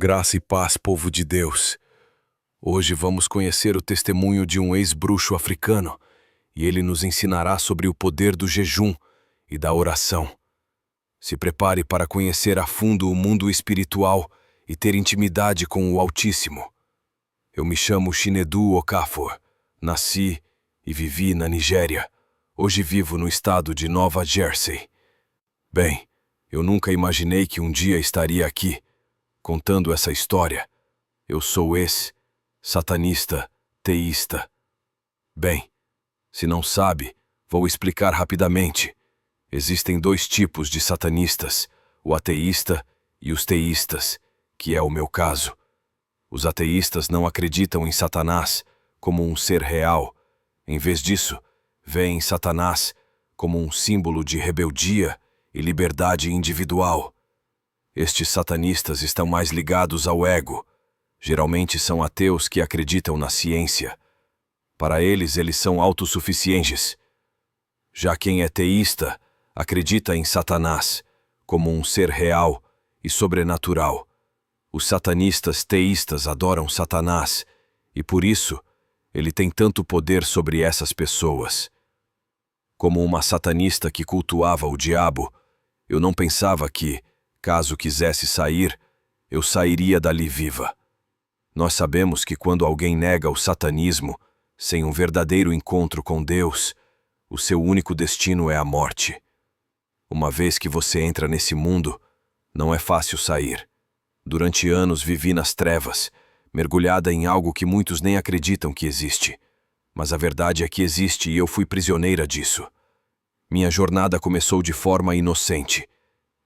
Graça e paz, povo de Deus. Hoje vamos conhecer o testemunho de um ex-bruxo africano e ele nos ensinará sobre o poder do jejum e da oração. Se prepare para conhecer a fundo o mundo espiritual e ter intimidade com o Altíssimo. Eu me chamo Chinedu Okafor, nasci e vivi na Nigéria. Hoje vivo no estado de Nova Jersey. Bem, eu nunca imaginei que um dia estaria aqui, contando essa história. Eu sou satanista, teísta. Bem, se não sabe, vou explicar rapidamente. Existem dois tipos de satanistas, o ateísta e os teístas, que é o meu caso. Os ateístas não acreditam em Satanás como um ser real. Em vez disso, veem Satanás como um símbolo de rebeldia e liberdade individual. Estes satanistas estão mais ligados ao ego. Geralmente são ateus que acreditam na ciência. Para eles são autossuficientes. Já quem é teísta acredita em Satanás como um ser real e sobrenatural. Os satanistas teístas adoram Satanás e, por isso, ele tem tanto poder sobre essas pessoas. Como uma satanista que cultuava o diabo, eu não pensava que, caso quisesse sair, eu sairia dali viva. Nós sabemos que quando alguém nega o satanismo, sem um verdadeiro encontro com Deus, o seu único destino é a morte. Uma vez que você entra nesse mundo, não é fácil sair. Durante anos vivi nas trevas, mergulhada em algo que muitos nem acreditam que existe. Mas a verdade é que existe e eu fui prisioneira disso. Minha jornada começou de forma inocente.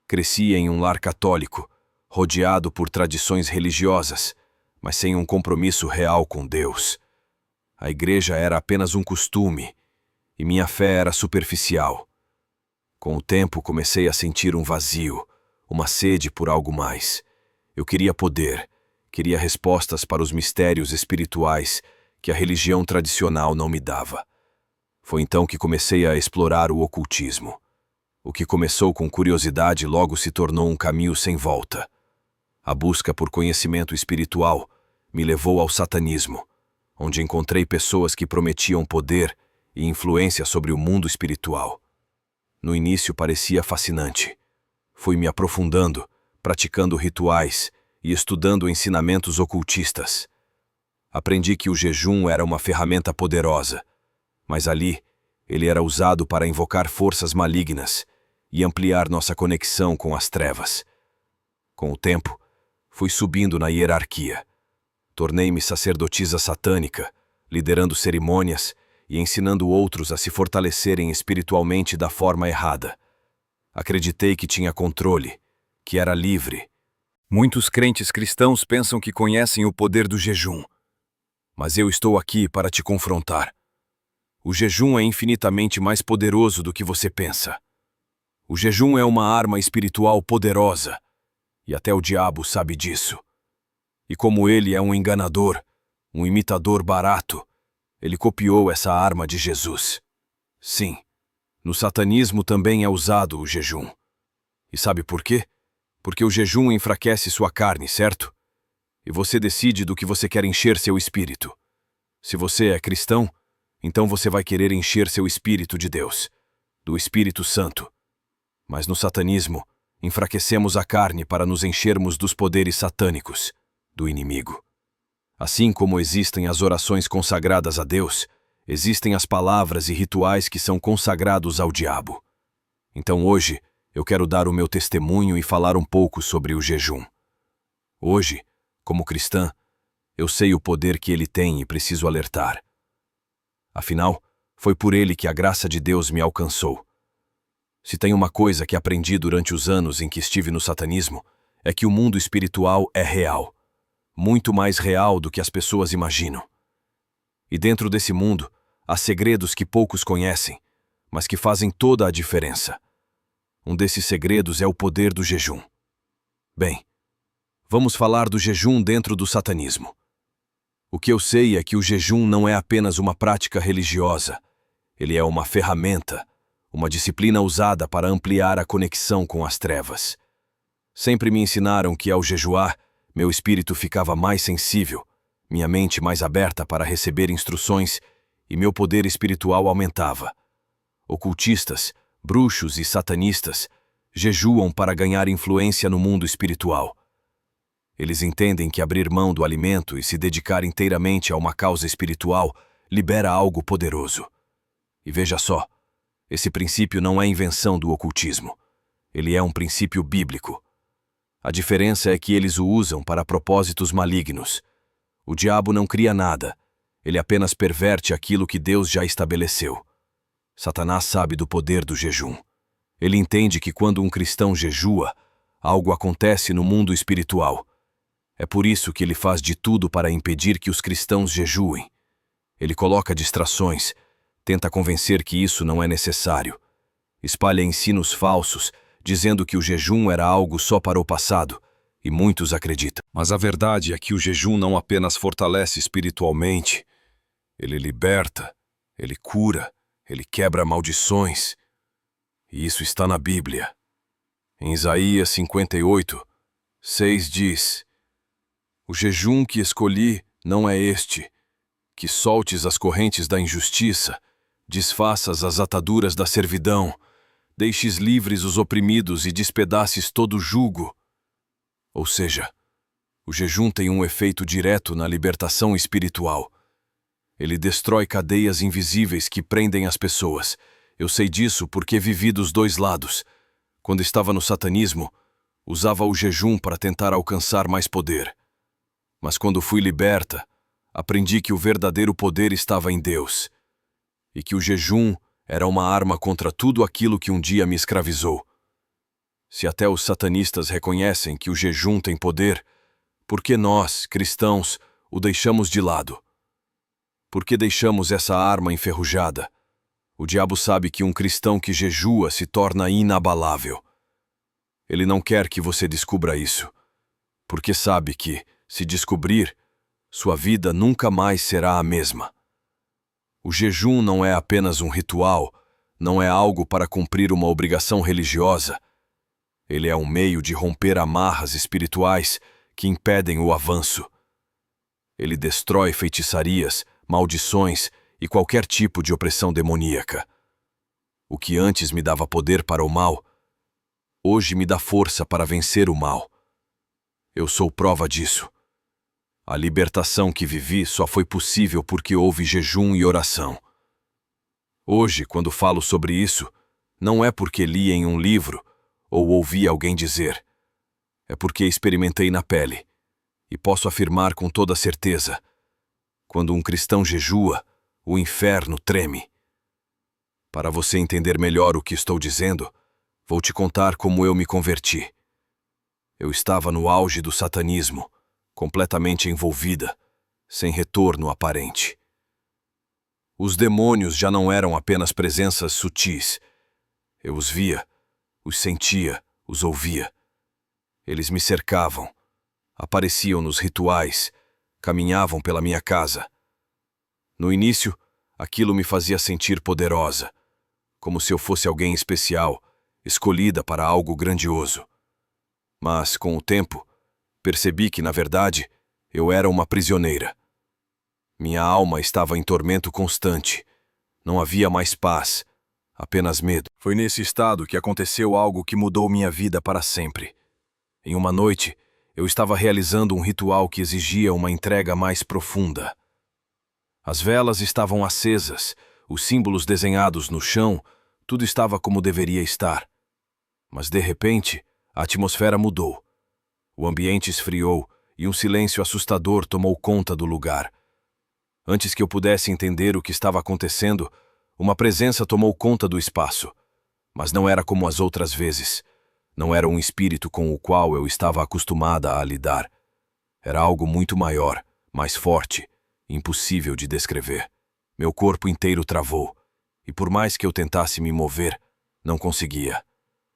Cresci em um lar católico, rodeado por tradições religiosas, mas sem um compromisso real com Deus. A igreja era apenas um costume, e minha fé era superficial. Com o tempo comecei a sentir um vazio, uma sede por algo mais. Eu queria poder, queria respostas para os mistérios espirituais que a religião tradicional não me dava. Foi então que comecei a explorar o ocultismo. O que começou com curiosidade logo se tornou um caminho sem volta. A busca por conhecimento espiritual me levou ao satanismo, onde encontrei pessoas que prometiam poder e influência sobre o mundo espiritual. No início parecia fascinante. Fui me aprofundando, praticando rituais e estudando ensinamentos ocultistas. Aprendi que o jejum era uma ferramenta poderosa, mas ali ele era usado para invocar forças malignas e ampliar nossa conexão com as trevas. Com o tempo, fui subindo na hierarquia. Tornei-me sacerdotisa satânica, liderando cerimônias e ensinando outros a se fortalecerem espiritualmente da forma errada. Acreditei que tinha controle, que era livre. Muitos crentes cristãos pensam que conhecem o poder do jejum. Mas eu estou aqui para te confrontar. O jejum é infinitamente mais poderoso do que você pensa. O jejum é uma arma espiritual poderosa, e até o diabo sabe disso. E como ele é um enganador, um imitador barato, ele copiou essa arma de Jesus. Sim, no satanismo também é usado o jejum. E sabe por quê? Porque o jejum enfraquece sua carne, certo? E você decide do que você quer encher seu espírito. Se você é cristão, então você vai querer encher seu espírito de Deus, do Espírito Santo. Mas no satanismo, enfraquecemos a carne para nos enchermos dos poderes satânicos, do inimigo. Assim como existem as orações consagradas a Deus, existem as palavras e rituais que são consagrados ao diabo. Então hoje, eu quero dar o meu testemunho e falar um pouco sobre o jejum. Hoje, como cristã, eu sei o poder que ele tem e preciso alertar. Afinal, foi por ele que a graça de Deus me alcançou. Se tem uma coisa que aprendi durante os anos em que estive no satanismo, é que o mundo espiritual é real. Muito mais real do que as pessoas imaginam. E dentro desse mundo, há segredos que poucos conhecem, mas que fazem toda a diferença. Um desses segredos é o poder do jejum. Bem, vamos falar do jejum dentro do satanismo. O que eu sei é que o jejum não é apenas uma prática religiosa. Ele é uma ferramenta, uma disciplina usada para ampliar a conexão com as trevas. Sempre me ensinaram que, ao jejuar, Meu espírito ficava mais sensível, minha mente mais aberta para receber instruções e meu poder espiritual aumentava. Ocultistas, bruxos e satanistas jejuam para ganhar influência no mundo espiritual. Eles entendem que abrir mão do alimento e se dedicar inteiramente a uma causa espiritual libera algo poderoso. E veja só, esse princípio não é invenção do ocultismo. Ele é um princípio bíblico. A diferença é que eles o usam para propósitos malignos. O diabo não cria nada, ele apenas perverte aquilo que Deus já estabeleceu. Satanás sabe do poder do jejum. Ele entende que quando um cristão jejua, algo acontece no mundo espiritual. É por isso que ele faz de tudo para impedir que os cristãos jejuem. Ele coloca distrações, tenta convencer que isso não é necessário. Espalha ensinos falsos, dizendo que o jejum era algo só para o passado, e muitos acreditam. Mas a verdade é que o jejum não apenas fortalece espiritualmente, ele liberta, ele cura, ele quebra maldições. E isso está na Bíblia. Em Isaías 58, 6 diz: o jejum que escolhi não é este, que soltes as correntes da injustiça, desfaças as ataduras da servidão, deixes livres os oprimidos e despedaces todo o jugo. Ou seja, o jejum tem um efeito direto na libertação espiritual. Ele destrói cadeias invisíveis que prendem as pessoas. Eu sei disso porque vivi dos dois lados. Quando estava no satanismo, usava o jejum para tentar alcançar mais poder. Mas quando fui liberta, aprendi que o verdadeiro poder estava em Deus, e que o jejum era uma arma contra tudo aquilo que um dia me escravizou. Se até os satanistas reconhecem que o jejum tem poder, por que nós, cristãos, o deixamos de lado? Por que deixamos essa arma enferrujada? O diabo sabe que um cristão que jejua se torna inabalável. Ele não quer que você descubra isso, porque sabe que, se descobrir, sua vida nunca mais será a mesma. O jejum não é apenas um ritual, não é algo para cumprir uma obrigação religiosa. Ele é um meio de romper amarras espirituais que impedem o avanço. Ele destrói feitiçarias, maldições e qualquer tipo de opressão demoníaca. O que antes me dava poder para o mal, hoje me dá força para vencer o mal. Eu sou prova disso. A libertação que vivi só foi possível porque houve jejum e oração. Hoje, quando falo sobre isso, não é porque li em um livro ou ouvi alguém dizer. É porque experimentei na pele. E posso afirmar com toda certeza: quando um cristão jejua, o inferno treme. Para você entender melhor o que estou dizendo, vou te contar como eu me converti. Eu estava no auge do satanismo, completamente envolvida, sem retorno aparente. Os demônios já não eram apenas presenças sutis. Eu os via, os sentia, os ouvia. Eles me cercavam, apareciam nos rituais, caminhavam pela minha casa. No início, aquilo me fazia sentir poderosa, como se eu fosse alguém especial, escolhida para algo grandioso. Mas, com o tempo, percebi que, na verdade, eu era uma prisioneira. Minha alma estava em tormento constante. Não havia mais paz, apenas medo. Foi nesse estado que aconteceu algo que mudou minha vida para sempre. Em uma noite, eu estava realizando um ritual que exigia uma entrega mais profunda. As velas estavam acesas, os símbolos desenhados no chão, tudo estava como deveria estar. Mas, de repente, a atmosfera mudou. O ambiente esfriou e um silêncio assustador tomou conta do lugar. Antes que eu pudesse entender o que estava acontecendo, uma presença tomou conta do espaço. Mas não era como as outras vezes. Não era um espírito com o qual eu estava acostumada a lidar. Era algo muito maior, mais forte, impossível de descrever. Meu corpo inteiro travou, e por mais que eu tentasse me mover, não conseguia.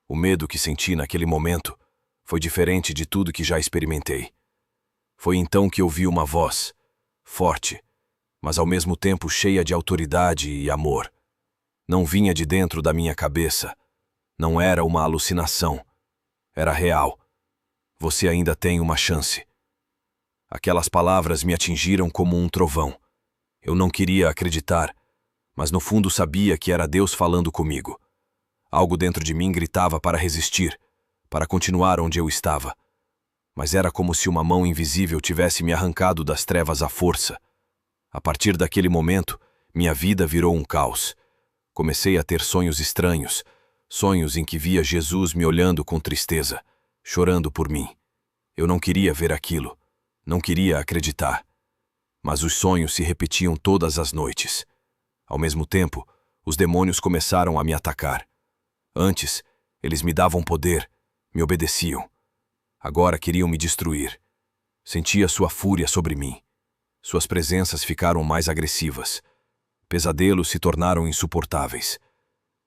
O medo que senti naquele momento foi diferente de tudo que já experimentei. Foi então que ouvi uma voz, forte, mas ao mesmo tempo cheia de autoridade e amor. Não vinha de dentro da minha cabeça. Não era uma alucinação. Era real. Você ainda tem uma chance. Aquelas palavras me atingiram como um trovão. Eu não queria acreditar, mas no fundo sabia que era Deus falando comigo. Algo dentro de mim gritava para resistir, para continuar onde eu estava. Mas era como se uma mão invisível tivesse me arrancado das trevas à força. A partir daquele momento, minha vida virou um caos. Comecei a ter sonhos estranhos, sonhos em que via Jesus me olhando com tristeza, chorando por mim. Eu não queria ver aquilo, não queria acreditar. Mas os sonhos se repetiam todas as noites. Ao mesmo tempo, os demônios começaram a me atacar. Antes, eles me davam poder, me obedeciam. Agora queriam me destruir. Sentia sua fúria sobre mim. Suas presenças ficaram mais agressivas. Pesadelos se tornaram insuportáveis.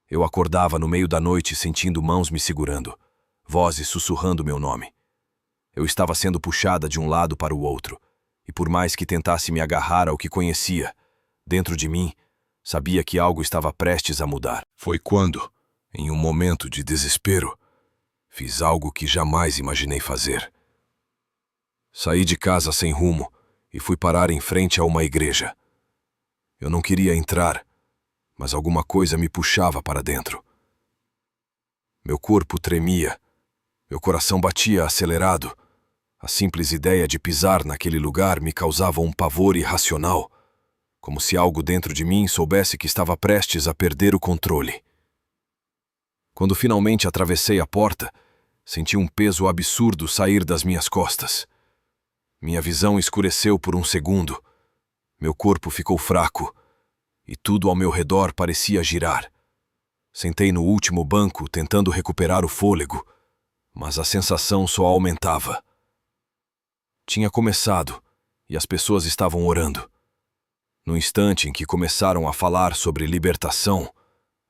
Eu acordava no meio da noite sentindo mãos me segurando, vozes sussurrando meu nome. Eu estava sendo puxada de um lado para o outro, e por mais que tentasse me agarrar ao que conhecia, dentro de mim, sabia que algo estava prestes a mudar. Foi quando, em um momento de desespero, fiz algo que jamais imaginei fazer. Saí de casa sem rumo e fui parar em frente a uma igreja. Eu não queria entrar, mas alguma coisa me puxava para dentro. Meu corpo tremia, meu coração batia acelerado. A simples ideia de pisar naquele lugar me causava um pavor irracional, como se algo dentro de mim soubesse que estava prestes a perder o controle. Quando finalmente atravessei a porta, senti um peso absurdo sair das minhas costas. Minha visão escureceu por um segundo. Meu corpo ficou fraco e tudo ao meu redor parecia girar. Sentei no último banco tentando recuperar o fôlego, mas a sensação só aumentava. Tinha começado e as pessoas estavam orando. No instante em que começaram a falar sobre libertação,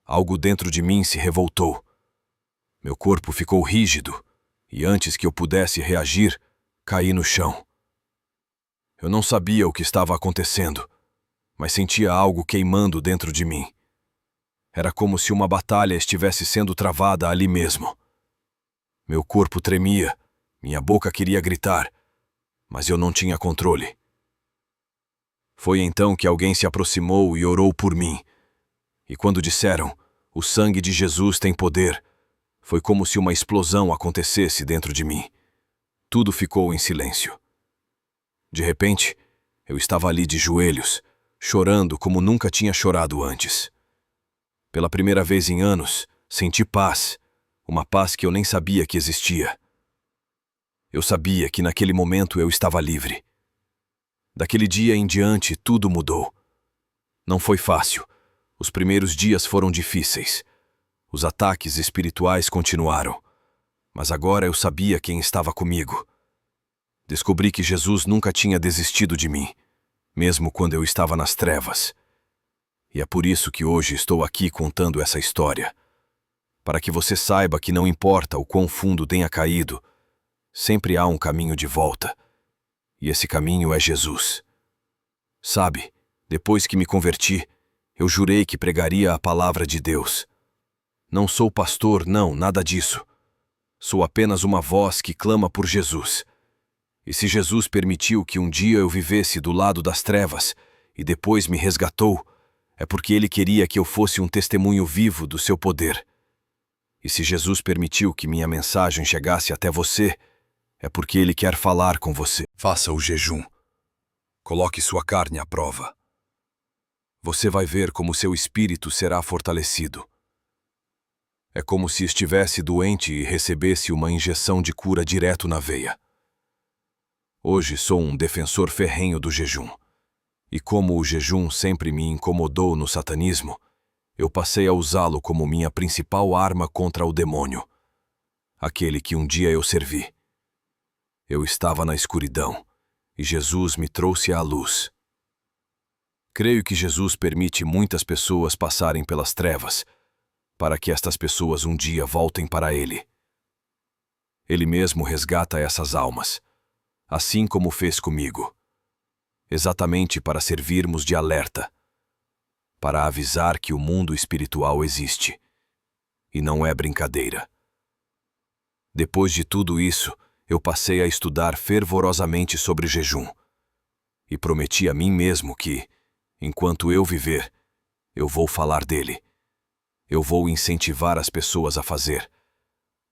algo dentro de mim se revoltou. Meu corpo ficou rígido e antes que eu pudesse reagir, caí no chão. Eu não sabia o que estava acontecendo, mas sentia algo queimando dentro de mim. Era como se uma batalha estivesse sendo travada ali mesmo. Meu corpo tremia, minha boca queria gritar, mas eu não tinha controle. Foi então que alguém se aproximou e orou por mim. E quando disseram, "O sangue de Jesus tem poder", foi como se uma explosão acontecesse dentro de mim. Tudo ficou em silêncio. De repente, eu estava ali de joelhos, chorando como nunca tinha chorado antes. Pela primeira vez em anos, senti paz, uma paz que eu nem sabia que existia. Eu sabia que naquele momento eu estava livre. Daquele dia em diante, tudo mudou. Não foi fácil. Os primeiros dias foram difíceis. Os ataques espirituais continuaram. Mas agora eu sabia quem estava comigo. Descobri que Jesus nunca tinha desistido de mim, mesmo quando eu estava nas trevas. E é por isso que hoje estou aqui contando essa história. Para que você saiba que não importa o quão fundo tenha caído, sempre há um caminho de volta. E esse caminho é Jesus. Sabe, depois que me converti, eu jurei que pregaria a palavra de Deus. Não sou pastor, não, nada disso. Sou apenas uma voz que clama por Jesus. E se Jesus permitiu que um dia eu vivesse do lado das trevas e depois me resgatou, é porque Ele queria que eu fosse um testemunho vivo do seu poder. E se Jesus permitiu que minha mensagem chegasse até você, é porque Ele quer falar com você. Faça o jejum. Coloque sua carne à prova. Você vai ver como seu espírito será fortalecido. É como se estivesse doente e recebesse uma injeção de cura direto na veia. Hoje sou um defensor ferrenho do jejum. E como o jejum sempre me incomodou no satanismo, eu passei a usá-lo como minha principal arma contra o demônio, aquele que um dia eu servi. Eu estava na escuridão, e Jesus me trouxe à luz. Creio que Jesus permite muitas pessoas passarem pelas trevas, para que estas pessoas um dia voltem para Ele. Ele mesmo resgata essas almas, assim como fez comigo, exatamente para servirmos de alerta, para avisar que o mundo espiritual existe, e não é brincadeira. Depois de tudo isso, eu passei a estudar fervorosamente sobre jejum. E prometi a mim mesmo que, enquanto eu viver, eu vou falar dele. Eu vou incentivar as pessoas a fazer,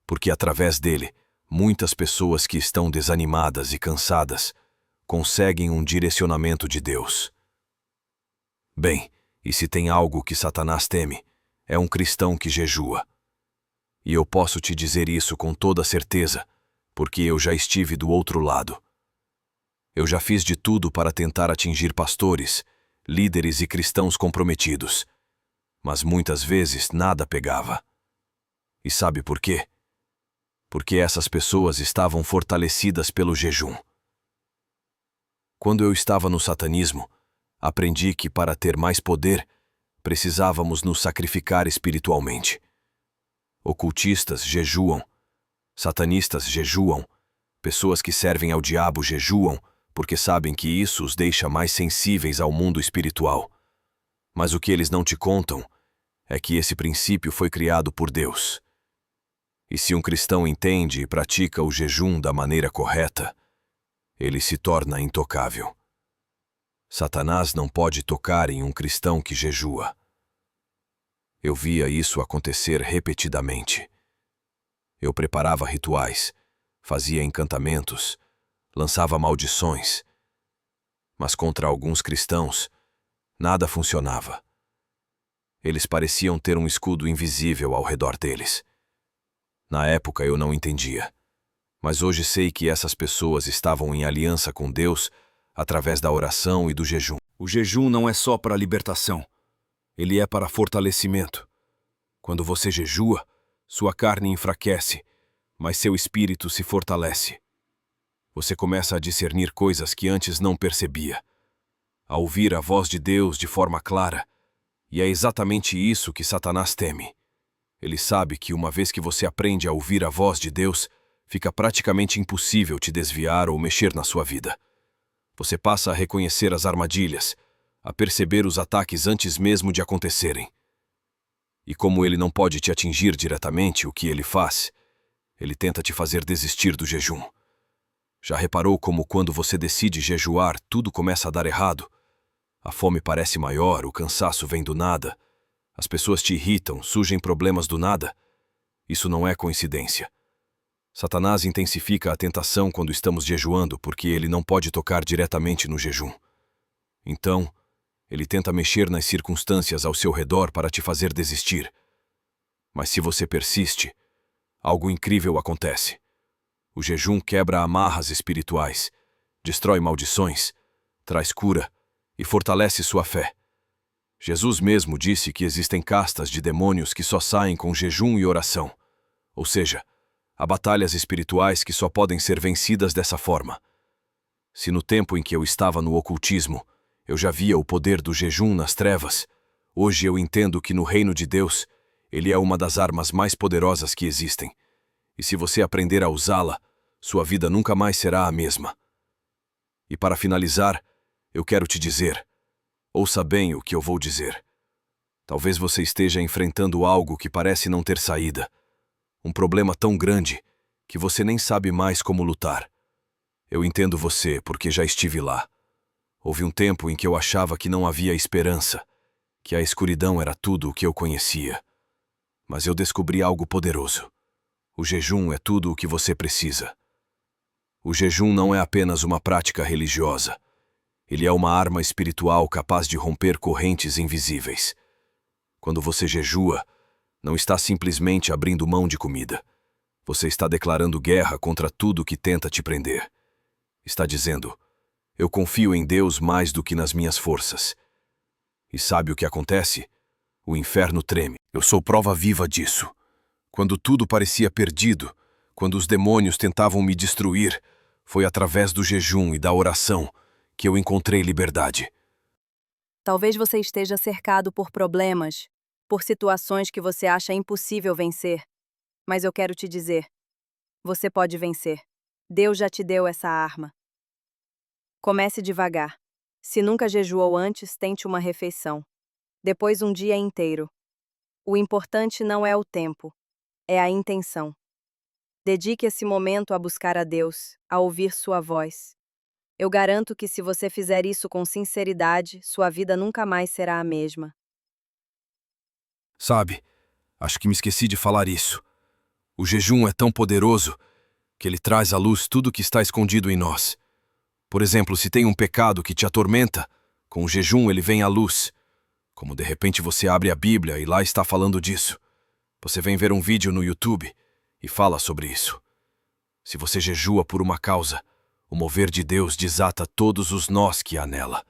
porque através dele, muitas pessoas que estão desanimadas e cansadas conseguem um direcionamento de Deus. Bem, e se tem algo que Satanás teme, é um cristão que jejua. E eu posso te dizer isso com toda certeza, porque eu já estive do outro lado. Eu já fiz de tudo para tentar atingir pastores, líderes e cristãos comprometidos, mas muitas vezes nada pegava. E sabe por quê? Porque essas pessoas estavam fortalecidas pelo jejum. Quando eu estava no satanismo, aprendi que para ter mais poder, precisávamos nos sacrificar espiritualmente. Ocultistas jejuam, satanistas jejuam, pessoas que servem ao diabo jejuam, porque sabem que isso os deixa mais sensíveis ao mundo espiritual. Mas o que eles não te contam é que esse princípio foi criado por Deus. E se um cristão entende e pratica o jejum da maneira correta, ele se torna intocável. Satanás não pode tocar em um cristão que jejua. Eu via isso acontecer repetidamente. Eu preparava rituais, fazia encantamentos, lançava maldições. Mas contra alguns cristãos, nada funcionava. Eles pareciam ter um escudo invisível ao redor deles. Na época eu não entendia, mas hoje sei que essas pessoas estavam em aliança com Deus através da oração e do jejum. O jejum não é só para libertação, ele é para fortalecimento. Quando você jejua, sua carne enfraquece, mas seu espírito se fortalece. Você começa a discernir coisas que antes não percebia, a ouvir a voz de Deus de forma clara, e é exatamente isso que Satanás teme. Ele sabe que uma vez que você aprende a ouvir a voz de Deus, fica praticamente impossível te desviar ou mexer na sua vida. Você passa a reconhecer as armadilhas, a perceber os ataques antes mesmo de acontecerem. E como ele não pode te atingir diretamente, o que ele faz? Ele tenta te fazer desistir do jejum. Já reparou como quando você decide jejuar, tudo começa a dar errado? A fome parece maior, o cansaço vem do nada. As pessoas te irritam, surgem problemas do nada. Isso não é coincidência. Satanás intensifica a tentação quando estamos jejuando porque ele não pode tocar diretamente no jejum. Então, ele tenta mexer nas circunstâncias ao seu redor para te fazer desistir. Mas se você persiste, algo incrível acontece. O jejum quebra amarras espirituais, destrói maldições, traz cura e fortalece sua fé. Jesus mesmo disse que existem castas de demônios que só saem com jejum e oração. Ou seja, há batalhas espirituais que só podem ser vencidas dessa forma. Se no tempo em que eu estava no ocultismo, eu já via o poder do jejum nas trevas, hoje eu entendo que no reino de Deus, ele é uma das armas mais poderosas que existem. E se você aprender a usá-la, sua vida nunca mais será a mesma. E para finalizar, eu quero te dizer, ouça bem o que eu vou dizer. Talvez você esteja enfrentando algo que parece não ter saída, um problema tão grande que você nem sabe mais como lutar. Eu entendo você porque já estive lá. Houve um tempo em que eu achava que não havia esperança, que a escuridão era tudo o que eu conhecia. Mas eu descobri algo poderoso. O jejum é tudo o que você precisa. O jejum não é apenas uma prática religiosa. Ele é uma arma espiritual capaz de romper correntes invisíveis. Quando você jejua, não está simplesmente abrindo mão de comida. Você está declarando guerra contra tudo que tenta te prender. Está dizendo, eu confio em Deus mais do que nas minhas forças. E sabe o que acontece? O inferno treme. Eu sou prova viva disso. Quando tudo parecia perdido, quando os demônios tentavam me destruir, foi através do jejum e da oração que eu encontrei liberdade. Talvez você esteja cercado por problemas, por situações que você acha impossível vencer. Mas eu quero te dizer, você pode vencer. Deus já te deu essa arma. Comece devagar. Se nunca jejuou antes, tente uma refeição. Depois um dia inteiro. O importante não é o tempo, é a intenção. Dedique esse momento a buscar a Deus, a ouvir sua voz. Eu garanto que se você fizer isso com sinceridade, sua vida nunca mais será a mesma. Sabe, acho que me esqueci de falar isso. O jejum é tão poderoso que ele traz à luz tudo o que está escondido em nós. Por exemplo, se tem um pecado que te atormenta, com o jejum ele vem à luz. Como de repente você abre a Bíblia e lá está falando disso. Você vem ver um vídeo no YouTube e fala sobre isso. Se você jejua por uma causa, o mover de Deus desata todos os nós que há nela.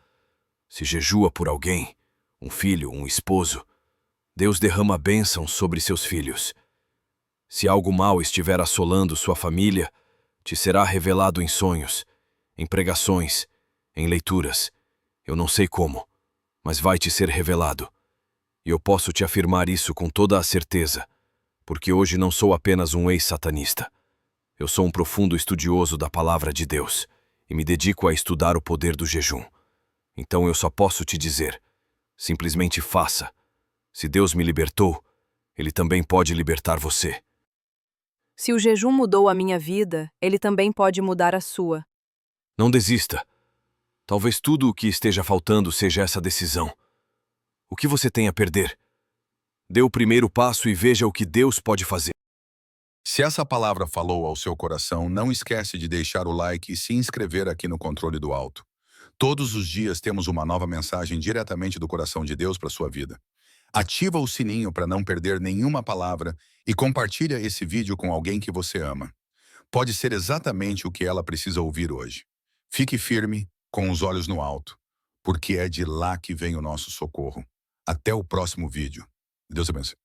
Se jejua por alguém, um filho, um esposo, Deus derrama bênção sobre seus filhos. Se algo mal estiver assolando sua família, te será revelado em sonhos, em pregações, em leituras. Eu não sei como, mas vai te ser revelado. E eu posso te afirmar isso com toda a certeza, porque hoje não sou apenas um ex-satanista. Eu sou um profundo estudioso da palavra de Deus e me dedico a estudar o poder do jejum. Então eu só posso te dizer, simplesmente faça. Se Deus me libertou, Ele também pode libertar você. Se o jejum mudou a minha vida, ele também pode mudar a sua. Não desista. Talvez tudo o que esteja faltando seja essa decisão. O que você tem a perder? Dê o primeiro passo e veja o que Deus pode fazer. Se essa palavra falou ao seu coração, não esquece de deixar o like e se inscrever aqui no Controle do Alto. Todos os dias temos uma nova mensagem diretamente do coração de Deus para sua vida. Ativa o sininho para não perder nenhuma palavra e compartilha esse vídeo com alguém que você ama. Pode ser exatamente o que ela precisa ouvir hoje. Fique firme, com os olhos no alto, porque é de lá que vem o nosso socorro. Até o próximo vídeo. Deus abençoe.